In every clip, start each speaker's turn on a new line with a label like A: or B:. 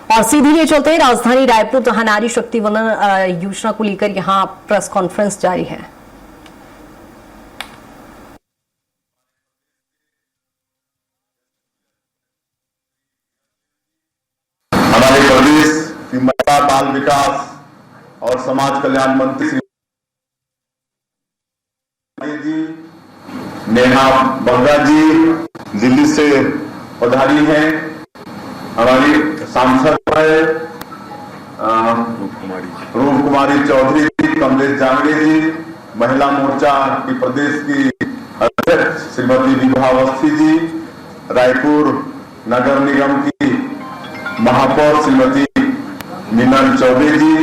A: और सीधे लिए चलते हैं राजधानी रायपुर, जहां नारी शक्ति वंदन योजना को लेकर यहां प्रेस कॉन्फ्रेंस जारी है।
B: हमारे प्रदेश की महिला बाल विकास और समाज कल्याण मंत्री श्री जी नेहा बंगा जी दिल्ली से पधारी हैं। हमारी सांसद है रूप कुमारी चौधरी जी, कमलेश जांगड़े जी, महिला मोर्चा की प्रदेश की अध्यक्ष श्रीमती विभा अवस्थी जी, रायपुर नगर निगम की महापौर श्रीमती मीनल चौबे जी,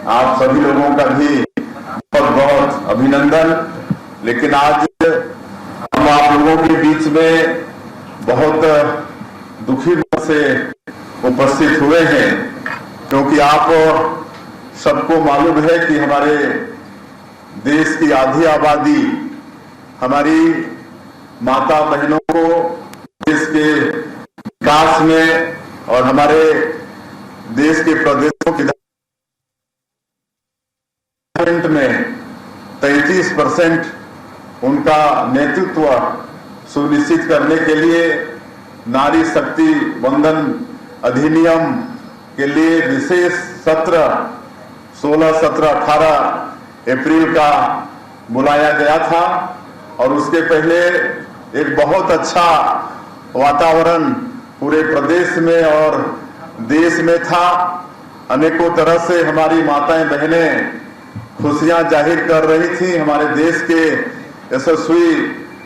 B: आप सभी लोगों का भी बहुत बहुत अभिनंदन। लेकिन आज हम आप लोगों के बीच में बहुत दुखी मन से उपस्थित हुए हैं, क्योंकि आप सबको मालूम है कि हमारे देश की आधी आबादी हमारी माता बहनों को देश के विकास में और हमारे देश के प्रदेशों के में 33% उनका नेतृत्व सुनिश्चित करने के लिए नारी शक्ति वंदन अधिनियम के लिए विशेष सत्र 16, 17, 18 अप्रैल का बुलाया गया था। और उसके पहले एक बहुत अच्छा वातावरण पूरे प्रदेश में और देश में था। अनेकों तरह से हमारी माताएं बहनें खुशियां जाहिर कर रही थी। हमारे देश के यशस्वी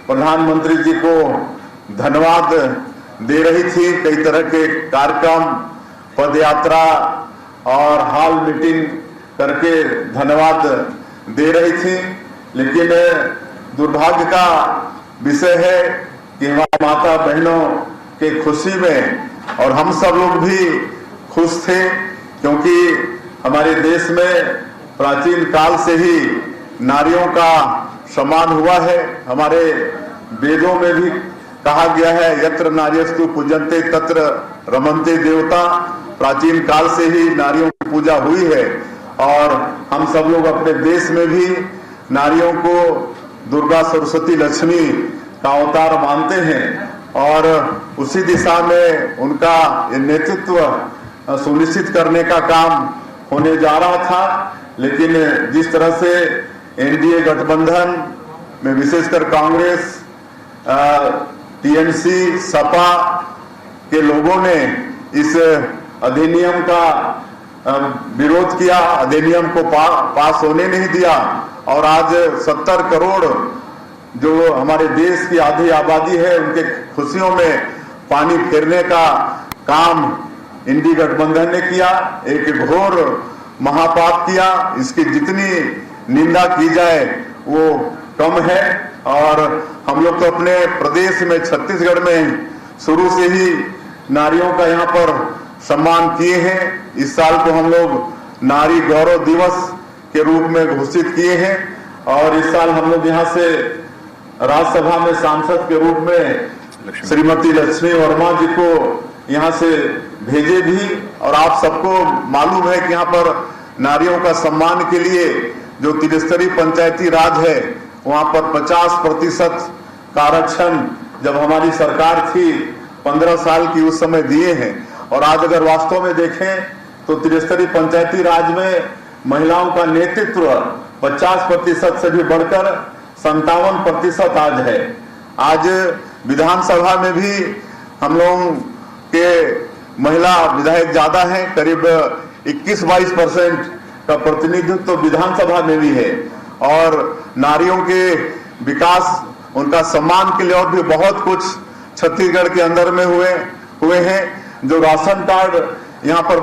B: प्रधानमंत्री जी को धन्यवाद दे रही थी। कई तरह के कार्यक्रम, पदयात्रा और हॉल मीटिंग करके धन्यवाद दे रही थी। लेकिन दुर्भाग्य का विषय है कि हमारी माता बहनों के खुशी में और हम सब लोग भी खुश थे, क्योंकि हमारे देश में प्राचीन काल से ही नारियों का सम्मान हुआ है। हमारे वेदों में भी कहा गया है, यत्र नार्यस्तु पूजन्ते तत्र रमन्ते देवता। प्राचीन काल से ही नारियों की पूजा हुई है और हम सब लोग अपने देश में भी नारियों को दुर्गा, सरस्वती, लक्ष्मी का अवतार मानते हैं और उसी दिशा में उनका नेतृत्व सुनिश्चित करने का काम होने जा रहा था। लेकिन जिस तरह से एनडीए गठबंधन में विशेषकर कांग्रेस, टीएमसी, सपा के लोगों ने इस अधिनियम का विरोध किया, अधिनियम को पास होने नहीं दिया और आज 70 करोड़ जो हमारे देश की आधी आबादी है उनके खुशियों में पानी फेरने का काम इंडी गठबंधन ने किया। एक घोर महापाप किया। इसकी जितनी निंदा की जाए वो कम है। और हम लोग तो अपने प्रदेश में छत्तीसगढ़ में शुरू से ही नारियों का यहाँ पर सम्मान किए हैं। इस साल को हम लोग नारी गौरव दिवस के रूप में घोषित किए हैं और इस साल हम लोग यहाँ से राज्यसभा में सांसद के रूप में श्रीमती लक्ष्मी वर्मा जी को यहाँ से भेजे भी। और आप सबको मालूम है कि यहाँ पर नारियों का सम्मान के लिए जो त्रिस्तरीय पंचायती राज है वहाँ पर 50% का आरक्षण जब हमारी सरकार थी 15 साल की उस समय दिए हैं। और आज अगर वास्तव में देखें तो त्रिस्तरीय पंचायती राज में महिलाओं का नेतृत्व 50% से भी बढ़कर 57% आज है। आज विधानसभा में भी हम लोगों के महिला विधायक ज्यादा हैं, करीब 21-22% का प्रतिनिधित्व तो विधानसभा में भी है। और नारियों के विकास, उनका सम्मान के लिए और भी बहुत कुछ छत्तीसगढ़ के अंदर में हुए हैं। जो राशन कार्ड यहाँ पर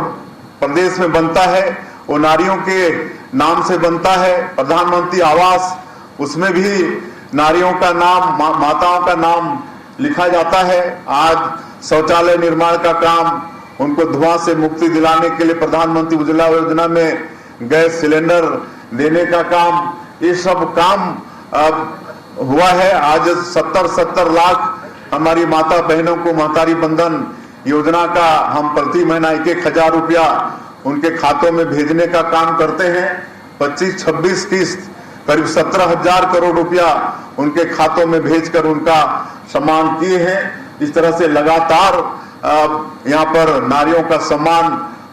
B: प्रदेश में बनता है वो नारियों के नाम से बनता है। प्रधानमंत्री आवास, उसमें भी नारियों का नाम, माताओं का नाम लिखा जाता है। आज शौचालय निर्माण का काम, उनको धुआं से मुक्ति दिलाने के लिए प्रधानमंत्री उज्ज्वला योजना में गैस सिलेंडर देने का काम, ये सब काम हुआ है। आज 70 लाख हमारी माता बहनों को महतारी बंधन योजना का हम प्रति महीना 1,000 रुपया उनके खातों में भेजने का काम करते हैं। 25-26 किस्त करीब 17,000 करोड़ रुपया उनके खातों में भेजकर उनका सम्मान किए हैं। इस तरह से लगातार यहाँ पर नारियों का सम्मान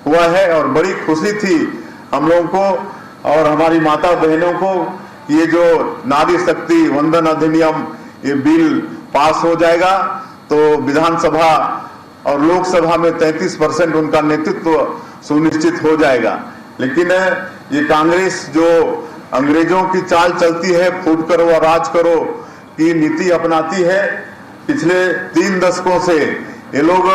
B: हुआ है और बड़ी खुशी थी हम लोगों को और हमारी माता बहनों को कि ये जो नारी शक्ति वंदन अधिनियम ये बिल पास हो जाएगा तो विधानसभा और लोकसभा में 33% उनका नेतृत्व सुनिश्चित हो जाएगा। लेकिन ये कांग्रेस जो अंग्रेजों की चाल चलती है, फूट करो और राज करो की नीति अपनाती है, पिछले 3 दशकों से ये लोग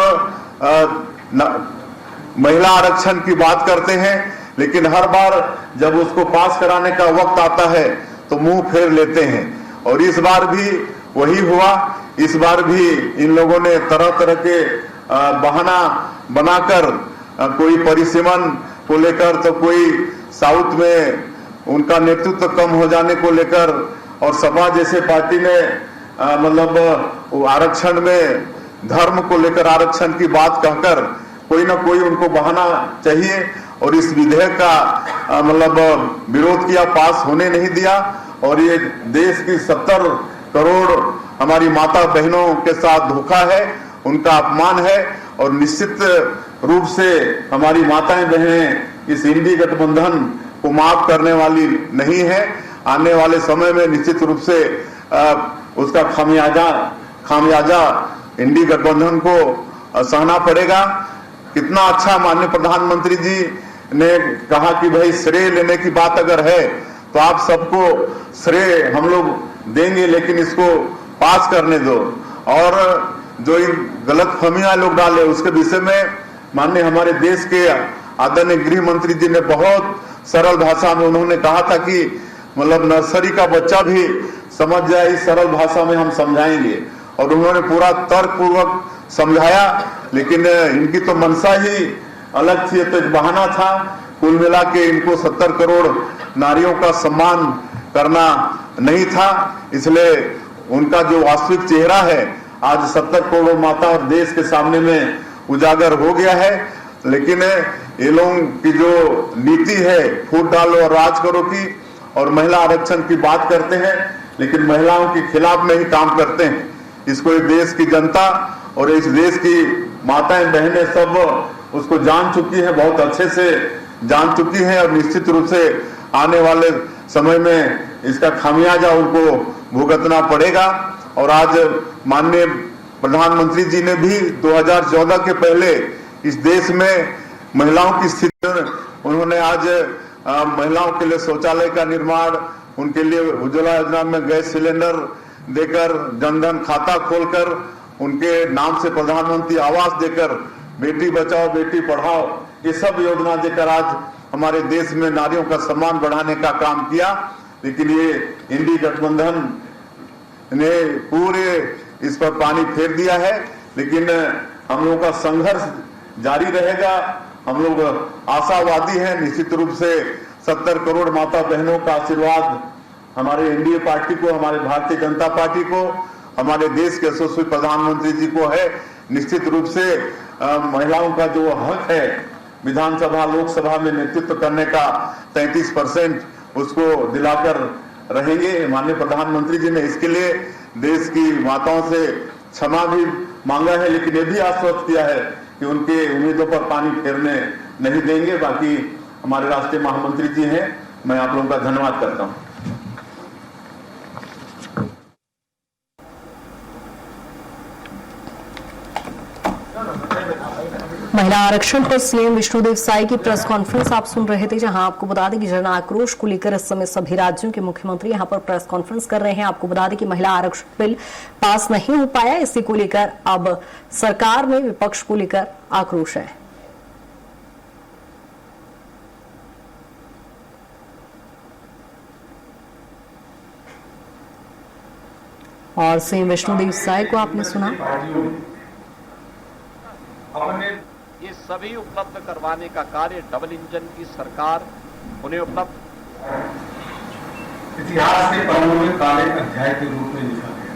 B: महिला आरक्षण की बात करते हैं, लेकिन हर बार जब उसको पास कराने का वक्त आता है तो मुंह फेर लेते हैं। और इस बार भी वही हुआ। इस बार भी इन लोगों ने तरह तरह के बहाना बनाकर कोई परिसीमन को लेकर तो कोई साउथ में उनका नेतृत्व कम हो जाने को लेकर और सपा जैसे पार्टी ने मतलब आरक्षण में धर्म को लेकर आरक्षण की बात कहकर कोई ना कोई उनको बहाना चाहिए और इस विधेयक का मतलब विरोध किया, पास होने नहीं दिया। और ये देश की 70 करोड़ हमारी माता बहनों के साथ धोखा है, उनका अपमान है और निश्चित रूप से हमारी माताएं बहनें इस इंडी गठबंधन को माफ करने वाली नहीं है। आने वाले समय में निश्चित रूप से उसका खामियाजा इंडी गठबंधन को सहना पड़ेगा। कितना अच्छा माननीय प्रधानमंत्री जी ने कहा कि भाई श्रेय लेने की बात अगर है तो आप सबको श्रेय हम लोग देंगे, लेकिन इसको पास करने दो। और जो इन गलत फहमियां लोग डाले उसके विषय में माननीय हमारे देश के आदरणीय गृह मंत्री जी ने बहुत सरल भाषा में उन्होंने कहा था कि मतलब नर्सरी का बच्चा भी समझ जाए, इस सरल भाषा में हम समझाएंगे। और उन्होंने पूरा तर्क पूर्वक समझाया, लेकिन इनकी तो मनसा ही अलग थी, तो बहाना था। कुल मिला के इनको 70 करोड़ नारियों का सम्मान करना नहीं था, इसलिए उनका जो वास्तविक चेहरा है आज 70 करोड़ माता और देश के सामने में उजागर हो गया है। लेकिन ये लोगों की जो नीति है फूट डालो और राज करो की और महिला आरक्षण की बात करते हैं, लेकिन महिलाओं के खिलाफ में ही काम करते हैं। इसको इस देश की जनता और इस देश की माताएं बहनें सब उसको जान चुकी है, बहुत अच्छे से जान चुकी है और निश्चित रूप से आने वाले समय में इसका खामियाजा उनको भुगतना पड़ेगा। और आज माननीय प्रधानमंत्री जी ने भी 2014 के पहले इस देश में महिलाओं की स्थिति उन्होंने आज महिलाओं के लिए शौचालय का निर्माण, उनके लिए उज्ज्वला योजना में गैस सिलेंडर देकर, जनधन खाता खोलकर, उनके नाम से प्रधानमंत्री आवास देकर, बेटी बचाओ बेटी पढ़ाओ, ये सब योजना देकर आज हमारे देश में नारियों का सम्मान बढ़ाने का काम किया। लेकिन ये इंडी गठबंधन ने पूरे इस पर पानी फेर दिया है। लेकिन हम लोगों का संघर्ष जारी रहेगा। हम लोग आशावादी हैं, निश्चित रूप से 70 करोड़ माता बहनों का आशीर्वाद हमारे एनडीए पार्टी को, हमारे भारतीय जनता पार्टी को, हमारे देश के यशस्वी प्रधानमंत्री जी को है। निश्चित रूप से महिलाओं का जो हक है विधानसभा लोकसभा में नेतृत्व करने का 33% उसको दिलाकर रहेंगे। माननीय प्रधानमंत्री जी ने इसके लिए देश की माताओं से क्षमा भी मांगा है, लेकिन ये भी आश्वस्त किया है कि उनके उम्मीदों पर पानी फेरने नहीं देंगे। बाकी हमारे राष्ट्रीय महामंत्री जी हैं, मैं आप लोगों का धन्यवाद करता हूं।
A: महिला आरक्षण पर सीएम विष्णुदेव साई की प्रेस कॉन्फ्रेंस आप सुन रहे थे, जहां आपको बता दें कि जन आक्रोश को लेकर इस समय सभी राज्यों के मुख्यमंत्री यहां पर प्रेस कॉन्फ्रेंस कर रहे हैं। आपको बता दें कि महिला आरक्षण बिल पास नहीं हो पाया, इसी को लेकर अब सरकार में विपक्ष को लेकर आक्रोश है। और सीएम विष्णुदेव साई को आपने सुना।
C: ये सभी उपलब्ध करवाने का कार्य डबल इंजन की सरकार उन्हें उपलब्ध
D: इतिहास के पन्नों में काले अध्याय के रूप में लिखा गया।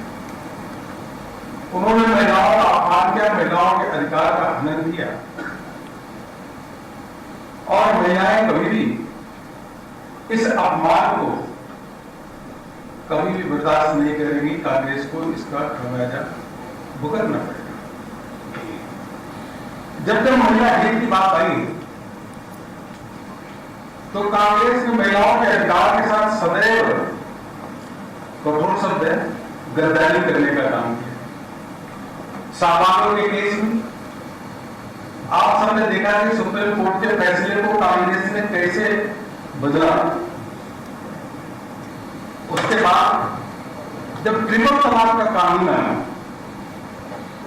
D: उन्होंने महिलाओं का अपमान किया, महिलाओं के अधिकार का हनन किया। और महिलाएं कभी भी इस अपमान को कभी भी बर्दाश्त नहीं करेंगी। कांग्रेस को इसका खामियाजा भुगतना पड़ेगा। जब तक महिला हित की बात आई तो कांग्रेस ने महिलाओं के अधिकार के साथ सदैव कठोर शब्द है गद्दारी करने का काम किया। सामानों के केस में आप सबने देखा कि सुप्रीम कोर्ट के फैसले को कांग्रेस ने कैसे बदला। उसके बाद जब ट्रिपल तलाक का कानून आया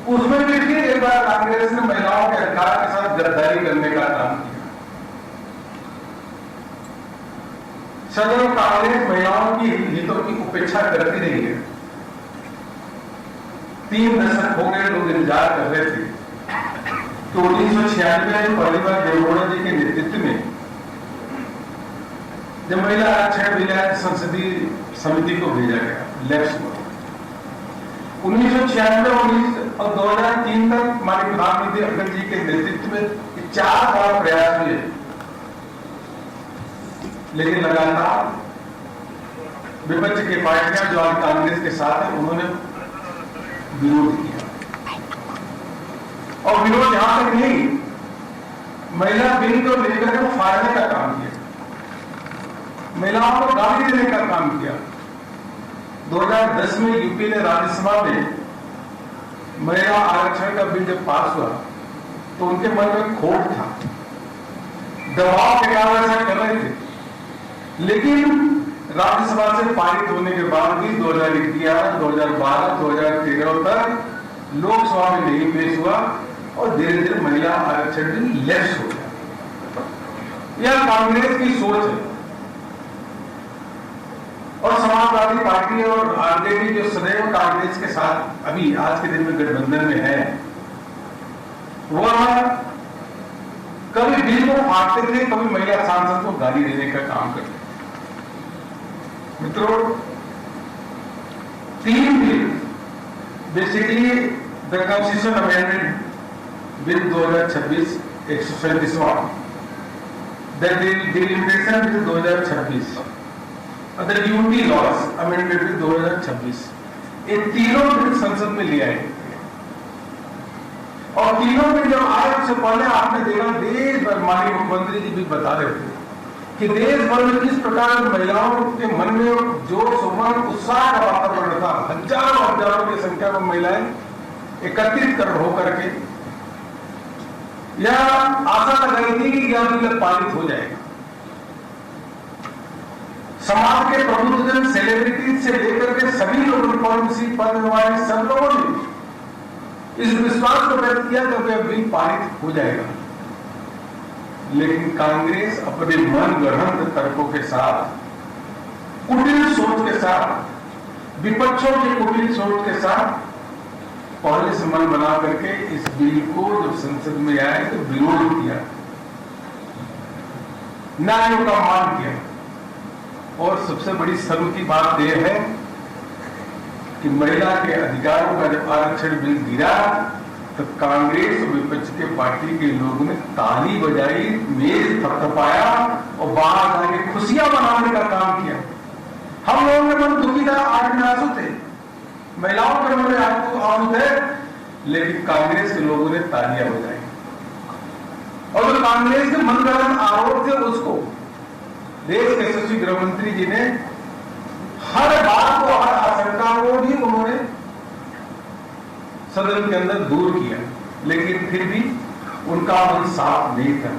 D: उसमें भी फिर एक बार कांग्रेस ने महिलाओं के अधिकार के साथ गद्दारी करने का काम किया। सदैव कांग्रेस महिलाओं की हितों की उपेक्षा करती रही है। 3 दशक हो गए लोग इंतजार कर रहे थे तो 1996 में पहली बार देवेगौड़ा जी के नेतृत्व में जब महिला आरक्षण विधेयक संसदीय समिति को भेजा गया लेफ्ट को 1996 और 2003 तक हमारे प्रधानमंत्री अटल जी के नेतृत्व में 4 बार प्रयास हुए, लेकिन लगातार विपक्ष की पार्टियां जो आज कांग्रेस के साथ है उन्होंने विरोध किया। और विरोध यहां तक नहीं, महिला बिल को लेकर के फाड़ने का काम किया, महिलाओं को गाली देने का काम किया। 2010 में यूपी ने राज्यसभा में महिला आरक्षण का बिल जब पास हुआ तो उनके मन में खोट था, दबाव के कारण ऐसा कर रहे थे। लेकिन राज्यसभा से पारित होने के बाद भी 2011, 2012, 2013 तक लोकसभा में नहीं पेश हुआ और धीरे धीरे महिला आरक्षण बिल लेफ्ट हो गया। यह कांग्रेस की सोच है और समाजवादी पार्टी और आरजेडी जो सदैव कांग्रेस के साथ अभी आज के दिन में गठबंधन में है, वह कभी बिल को फाड़ते थे, कभी महिला सांसद को गाली देने का काम करते थे। मित्रों, 3 bill basically the constitution amendment bill 2026 137वां, द डिलिमिटेशन बिल 2026 और the duty laws amendment bill 2026, ये तीनों बिल संसद में ले आए और तीनों बिल जब आए उससे पहले आपने देखा देश भर माननीय मुख्यमंत्री जी भी बता रहे थे कि देश भर में किस प्रकार महिलाओं के मन में जोश उमंग उत्साह का वातावरण था। हजारों की संख्या में महिलाएं एकत्रित कर होकर के यह आशा लगाई थी कि यह बिल पारित हो जाएगा। समाज के प्रबुद्धजन, सेलिब्रिटी से लेकर के सभी लोगों पॉलिसी पद वाले सब लोगों ने इस विश्वास को व्यक्त किया कि यह बिल पारित हो जाएगा। लेकिन कांग्रेस अपने मन गढ़ंत तर्कों के साथ, कुटिल सोच के साथ, विपक्षों की कुटिल सोच के साथ पहले से मन बना करके इस बिल को जब संसद में आए तो विरोध किया, न्यायों का मान किया। और सबसे बड़ी शर्म की बात यह है कि महिला के अधिकारों का जब आरक्षण बिल गिरा तो कांग्रेस और विपक्ष के पार्टी के लोगों ने ताली बजाई, मेज थपथपाया और बाहर जाके खुशियां मनाने का काम किया। हम लोगों के मन दुखी था, आज आंसू थे, महिलाओं के मन में आंसू थे, लेकिन कांग्रेस के लोगों ने तालियां बजाई। और जो कांग्रेस के मनगढ़ंत आरोप थे उसको देश के यशस्वी गृह मंत्री जी ने हर बात को, हर आशंका को भी उन्होंने सदन के अंदर दूर किया, लेकिन फिर भी उनका मन साफ नहीं था।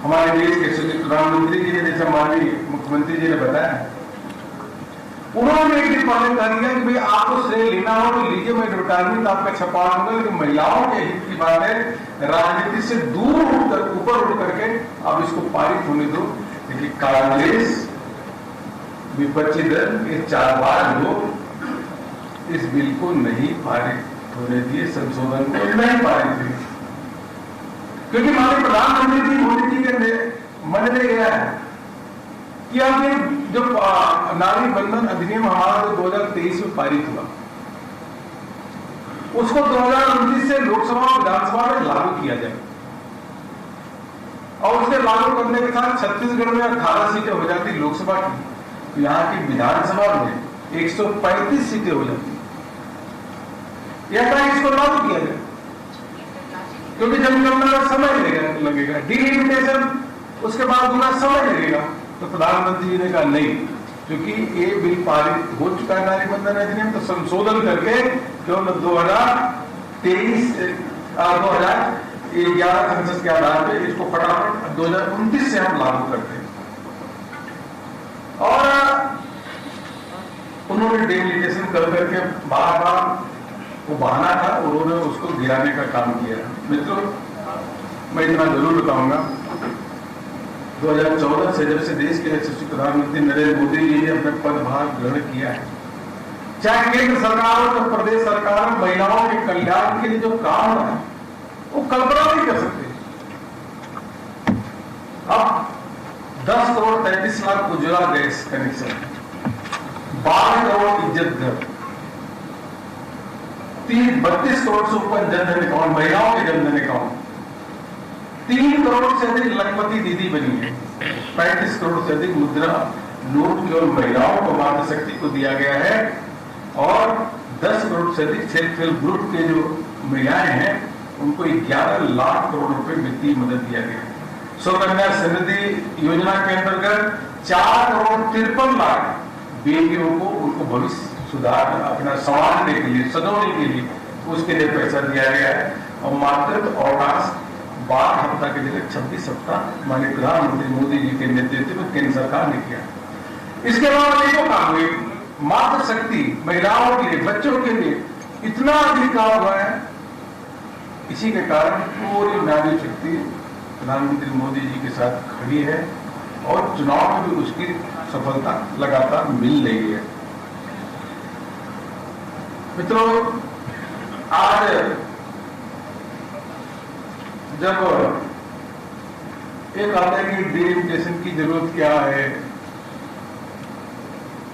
D: हमारे देश के यशस्वी प्रधानमंत्री जी ने, जैसे माननीय मुख्यमंत्री जी ने बताया, उन्होंने एक दिन पहले कह दिया कि भाई आपको श्रेय लेना हो तो लीजिए, मैं रिटायरमेंट आपका छपा दूंगा, लेकिन महिलाओं के हित की बात है, राजनीति से दूर उठकर, ऊपर उठ करके आप इसको पारित होने दो। लेकिन कांग्रेस, विपक्षी दल, ये 4 बार लोग इस बिल को नहीं पारित होने दिए, संशोधन को नहीं पारित दिए, क्योंकि हमारे प्रधानमंत्री जी मोदी जी के मन में गया है कि अब ये जो नारी बंधन अधिनियम हमारा जो 2023 में पारित हुआ, उसको 2029 से लोकसभा और विधानसभा में लागू किया जाए और उसके लागू करने के साथ छत्तीसगढ़ में 18 सीटें हो जाती लोकसभा की, तो यहाँ की विधानसभा में 135 सीटें हो जाती। या इसको लागू किया जाए, क्योंकि जनगणना में समय लगेगा, डिलिमिटेशन उसके बाद पूरा समय लगेगा। तो प्रधानमंत्री जी ने कहा नहीं, क्योंकि ये बिल पारित हो चुका है नागरिक बंधन अधिनियम, तो संशोधन करके केवल 2023 2011 सेंसस के आधार पर इसको फटाफट 2029 से हम लागू करते हैं। और उन्होंने डिलिमिटेशन कर करके बार वो बहाना था, उन्होंने उसको गिराने का काम किया। मित्रों, मैं इतना जरूर बताऊंगा, 2014 से जब से देश के यशस्वी प्रधानमंत्री नरेंद्र मोदी जी ने अपने पदभार ग्रहण किया है, चाहे केंद्र सरकार हो या प्रदेश सरकार, महिलाओं के कल्याण के लिए जो काम है वो कल्पना नहीं कर सकते। अब 10 करोड़ 33 लाख उज्ज्वला गैस कनेक्शन, 12 करोड़ इज्जत घर, 32 करोड़ से ऊपर जनधन अकाउंट, महिलाओं के जनधन अकाउंट, 3 करोड़ से अधिक लखपति दीदी बनी है, 35 करोड़ से अधिक मुद्रा नोट केवल महिलाओं को मातृशक्ति को दिया गया है और 10 करोड़ से अधिक सेल्फ हेल्प ग्रुप के जो महिलाएं हैं उनको 11 लाख करोड़ रुपए वित्तीय मदद दिया गया है। सुकन्या समृद्धि योजना के अंतर्गत 4 करोड़ 53 लाख बेटियों को उनको भविष्य सुधार अपना संवारने के लिए, सजोने के लिए उसके लिए पैसा दिया गया है। और मातृत्व अवकाश 12 हफ्ता के जगह 26 हफ्ता माननीय प्रधानमंत्री मोदी जी के नेतृत्व में केंद्र सरकार ने किया। इसके अलावा अनेकों काम हुए, मातृशक्ति महिलाओं के लिए, बच्चों के लिए इतना अधिक काम हुआ है। इसी के कारण पूरी नारी शक्ति प्रधानमंत्री मोदी जी के साथ खड़ी है और चुनाव में भी उसकी सफलता लगातार मिल रही है। मित्रों, आज जब एक आता है कि डिलिमिटेशन की जरूरत क्या है,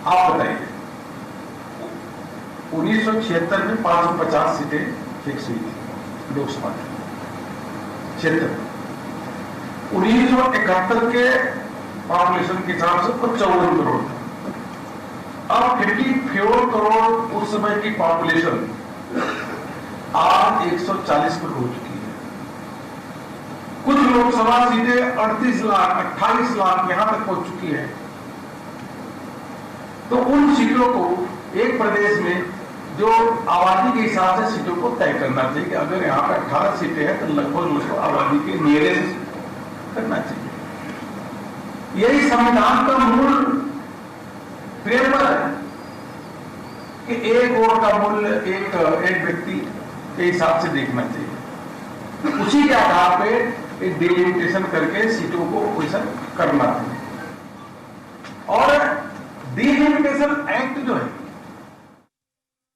D: आप बताइए। 1976 में 550 सीटें फिक्स हुई थी लोकसभा में, 76। 1971 के पॉपुलेशन के हिसाब से 54 करोड़ था। अब 54 करोड़ उस समय की पॉपुलेशन आज 140 करोड़ हो चुकी है। कुछ लोकसभा सीटें 38 लाख 28 लाख यहां तक पहुंच चुकी है। तो उन सीटों को एक प्रदेश में जो आबादी के हिसाब से सीटों को तय करना चाहिए कि अगर यहाँ पर 18 सीटें हैं तो लगभग उसको आबादी के नियरेस्ट करना चाहिए। यही संविधान का मूल प्रेरणा है कि एक वोट का मूल्य एक व्यक्ति के हिसाब से देखना चाहिए। उसी के आधार पे एक डिलिमिटेशन करके सीटों को वैसा करना चाहिए।